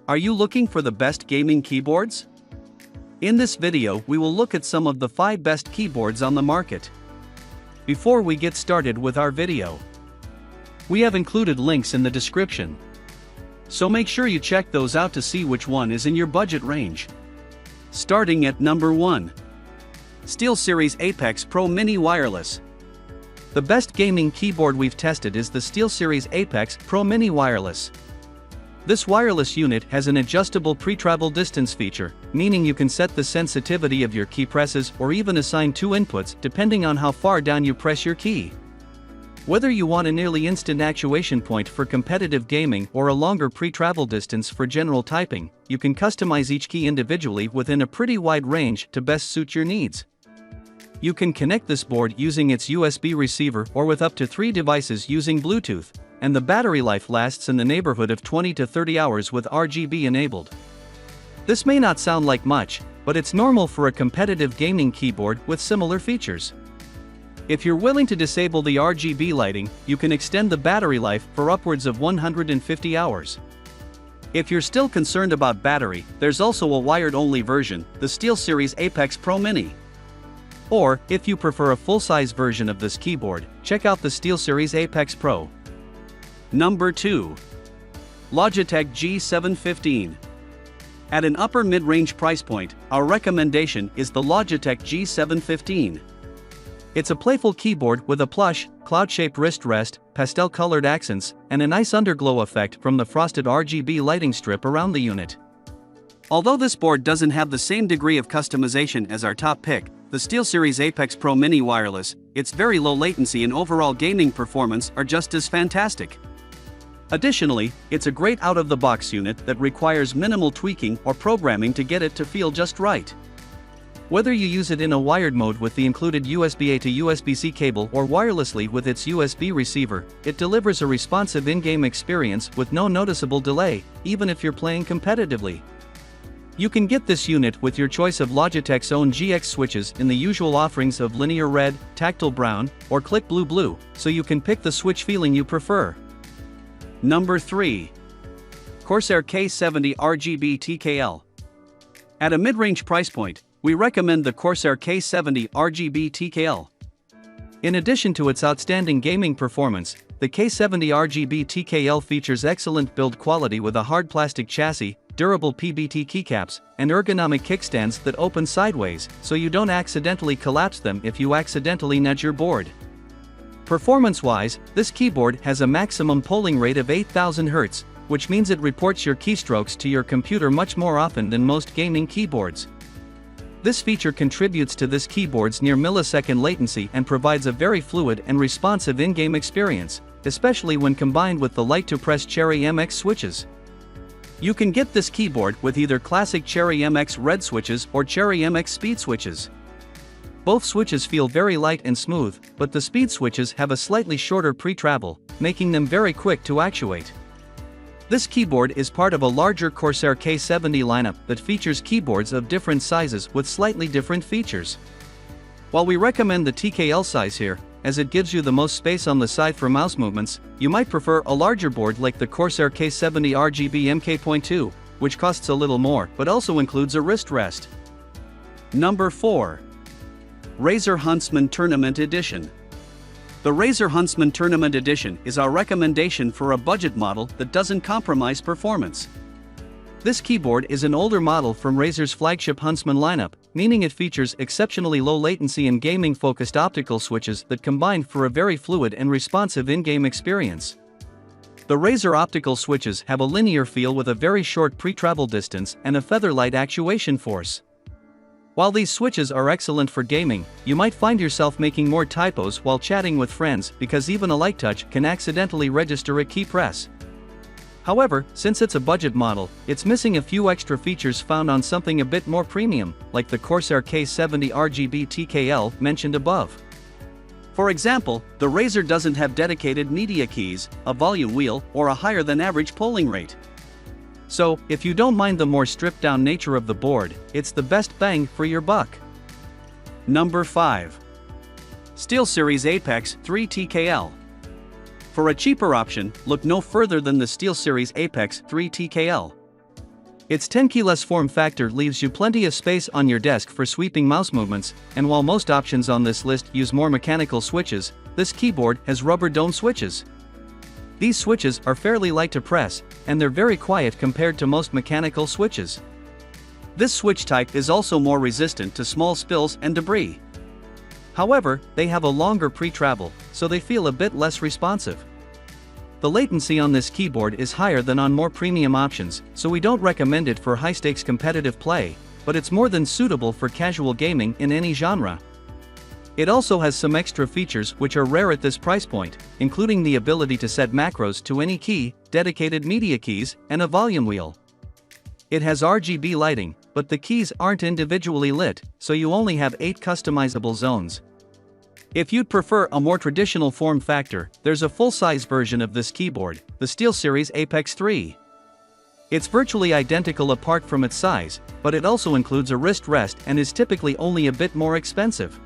Are you looking for the best gaming keyboards? In this video, we will look at some of the 5 best keyboards on the market. Before we get started with our video, we have included links in the description. So make sure you check those out to see which one is in your budget range. Starting at number 1. SteelSeries Apex Pro Mini Wireless. The best gaming keyboard we've tested is the SteelSeries Apex Pro Mini Wireless. This wireless unit has an adjustable pre-travel distance feature, meaning you can set the sensitivity of your key presses or even assign 2 inputs depending on how far down you press your key. Whether you want a nearly instant actuation point for competitive gaming or a longer pre-travel distance for general typing, you can customize each key individually within a pretty wide range to best suit your needs. You can connect this board using its USB receiver or with up to 3 devices using Bluetooth, and the battery life lasts in the neighborhood of 20 to 30 hours with RGB enabled. This may not sound like much, but it's normal for a competitive gaming keyboard with similar features. If you're willing to disable the RGB lighting, you can extend the battery life for upwards of 150 hours. If you're still concerned about battery, there's also a wired-only version, the SteelSeries Apex Pro Mini. Or, if you prefer a full-size version of this keyboard, check out the SteelSeries Apex Pro. Number 2. Logitech G715. At an upper mid-range price point, our recommendation is the Logitech G715. It's a playful keyboard with a plush, cloud-shaped wrist rest, pastel-colored accents, and a nice underglow effect from the frosted RGB lighting strip around the unit. Although this board doesn't have the same degree of customization as our top pick, the SteelSeries Apex Pro Mini Wireless, its very low latency and overall gaming performance are just as fantastic. Additionally, it's a great out-of-the-box unit that requires minimal tweaking or programming to get it to feel just right. Whether you use it in a wired mode with the included USB-A to USB-C cable or wirelessly with its USB receiver, it delivers a responsive in-game experience with no noticeable delay, even if you're playing competitively. You can get this unit with your choice of Logitech's own GX switches in the usual offerings of linear red, tactile brown, or click blue, so you can pick the switch feeling you prefer. Number 3. Corsair K70 RGB TKL. At a mid-range price point, we recommend the Corsair K70 RGB TKL. In addition to its outstanding gaming performance, the K70 RGB TKL features excellent build quality with a hard plastic chassis, durable PBT keycaps, and ergonomic kickstands that open sideways, so you don't accidentally collapse them if you accidentally nudge your board. Performance-wise, this keyboard has a maximum polling rate of 8000 Hz, which means it reports your keystrokes to your computer much more often than most gaming keyboards. This feature contributes to this keyboard's near millisecond latency and provides a very fluid and responsive in-game experience, especially when combined with the light-to-press Cherry MX switches. You can get this keyboard with either classic Cherry MX red switches or Cherry MX speed switches. Both switches feel very light and smooth, but the speed switches have a slightly shorter pre-travel, making them very quick to actuate. This keyboard is part of a larger Corsair K70 lineup that features keyboards of different sizes with slightly different features. While we recommend the TKL size here, as it gives you the most space on the side for mouse movements, you might prefer a larger board like the Corsair K70 RGB MK.2, which costs a little more but also includes a wrist rest. Number 4. Razer Huntsman Tournament Edition. The Razer Huntsman Tournament Edition is our recommendation for a budget model that doesn't compromise performance. This keyboard is an older model from Razer's flagship Huntsman lineup, meaning it features exceptionally low latency and gaming-focused optical switches that combine for a very fluid and responsive in-game experience. The Razer optical switches have a linear feel with a very short pre-travel distance and a feather-light actuation force. While these switches are excellent for gaming, you might find yourself making more typos while chatting with friends because even a light touch can accidentally register a key press. However, since it's a budget model, it's missing a few extra features found on something a bit more premium, like the Corsair K70 RGB TKL mentioned above. For example, the Razer doesn't have dedicated media keys, a volume wheel, or a higher-than-average polling rate. So, if you don't mind the more stripped-down nature of the board, it's the best bang for your buck. Number 5. SteelSeries Apex 3 TKL. For a cheaper option, look no further than the SteelSeries Apex 3 TKL. Its 10 keyless form factor leaves you plenty of space on your desk for sweeping mouse movements, and while most options on this list use more mechanical switches, this keyboard has rubber dome switches. These switches are fairly light to press, and they're very quiet compared to most mechanical switches. This switch type is also more resistant to small spills and debris. However, they have a longer pre-travel, so they feel a bit less responsive. The latency on this keyboard is higher than on more premium options, so we don't recommend it for high-stakes competitive play, but it's more than suitable for casual gaming in any genre. It also has some extra features which are rare at this price point, including the ability to set macros to any key, dedicated media keys, and a volume wheel. It has RGB lighting, but the keys aren't individually lit, so you only have 8 customizable zones. If you'd prefer a more traditional form factor, there's a full-size version of this keyboard, the SteelSeries Apex 3. It's virtually identical apart from its size, but it also includes a wrist rest and is typically only a bit more expensive.